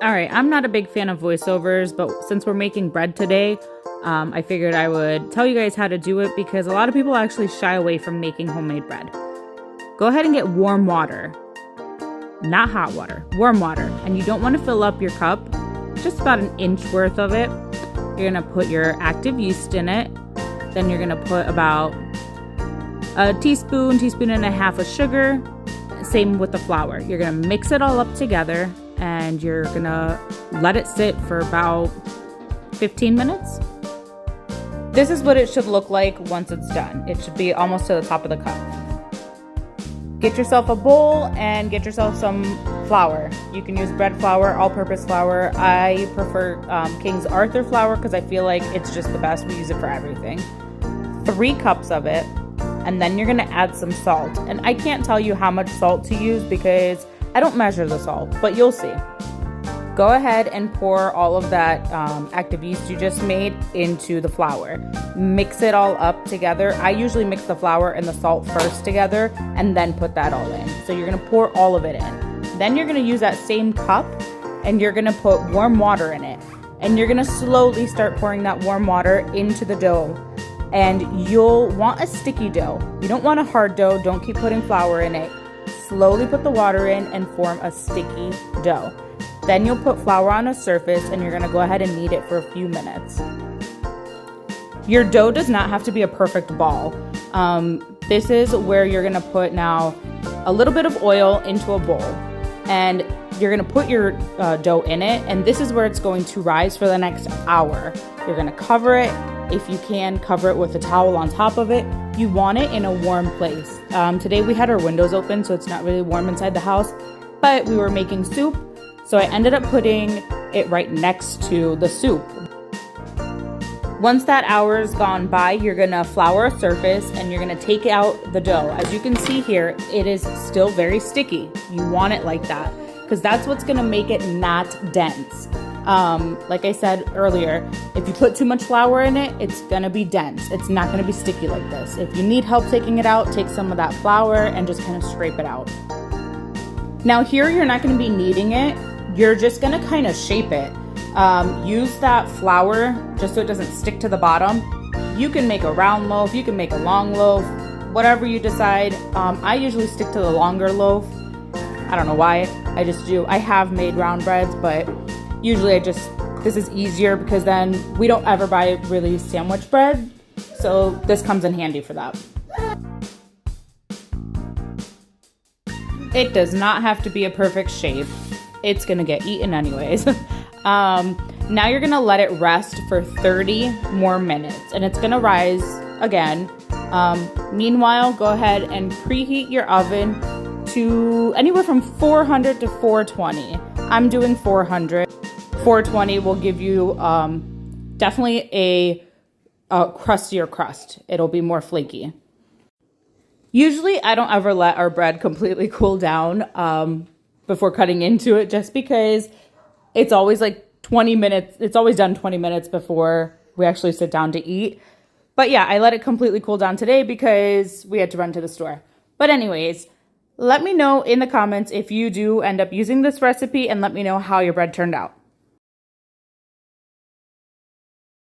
All right, I'm not a big fan of voiceovers, but since we're making bread today, I figured I would tell you guys how to do it because a lot of people actually shy away from making homemade bread. Go ahead and get warm water, not hot water, warm water. And you don't want to fill up your cup, just about an inch worth of it. You're gonna put your active yeast in it. Then you're gonna put about a teaspoon and a half of sugar. Same with the flour. You're gonna mix it all up together and you're gonna let it sit for about 15 minutes. This is what it should look like once it's done. It should be almost to the top of the cup. Get yourself a bowl and get yourself some flour. You can use bread flour, all-purpose flour. I prefer King's Arthur flour because I feel like it's just the best. We use it for everything. 3 cups of it, and then you're gonna add some salt. And I can't tell you how much salt to use because I don't measure the salt, but you'll see. Go ahead and pour all of that active yeast you just made into the flour. Mix it all up together. I usually mix the flour and the salt first together and then put that all in. So you're gonna pour all of it in. Then you're gonna use that same cup and you're gonna put warm water in it. And you're gonna slowly start pouring that warm water into the dough. And you'll want a sticky dough. You don't want a hard dough. Don't keep putting flour in it. Slowly put the water in and form a sticky dough. Then you'll put flour on a surface and you're gonna go ahead and knead it for a few minutes. Your dough does not have to be a perfect ball. This is where you're gonna put now a little bit of oil into a bowl and you're gonna put your dough in it, and this is where it's going to rise for the next hour. You're gonna cover it. If you can, cover it with a towel on top of it. You want it in a warm place. Today we had our windows open, so it's not really warm inside the house, but we were making soup, so I ended up putting it right next to the soup. Once that hour's gone by, you're gonna flour a surface and you're gonna take out the dough. As you can see here, it is still very sticky. You want it like that, because that's what's gonna make it not dense. Like I said earlier, if you put too much flour in it, it's gonna be dense. It's not gonna be sticky like this. If you need help taking it out, take some of that flour and just kind of scrape it out. Now here, you're not gonna be kneading it. You're just gonna kind of shape it. Use that flour just so it doesn't stick to the bottom. You can make a round loaf, you can make a long loaf, whatever you decide. I usually stick to the longer loaf. I don't know why, I just do. I have made round breads, but usually this is easier because then we don't ever buy really sandwich bread. So this comes in handy for that. It does not have to be a perfect shape. It's gonna get eaten anyways. Now you're gonna let it rest for 30 more minutes and it's gonna rise again. Meanwhile, go ahead and preheat your oven to anywhere from 400 to 420. I'm doing 400. 420 will give you definitely a crustier crust. It'll be more flaky. Usually I don't ever let our bread completely cool down before cutting into it, just because it's always like 20 minutes. It's always done 20 minutes before we actually sit down to eat. But yeah, I let it completely cool down today because we had to run to the store. But anyways, let me know in the comments if you do end up using this recipe and let me know how your bread turned out.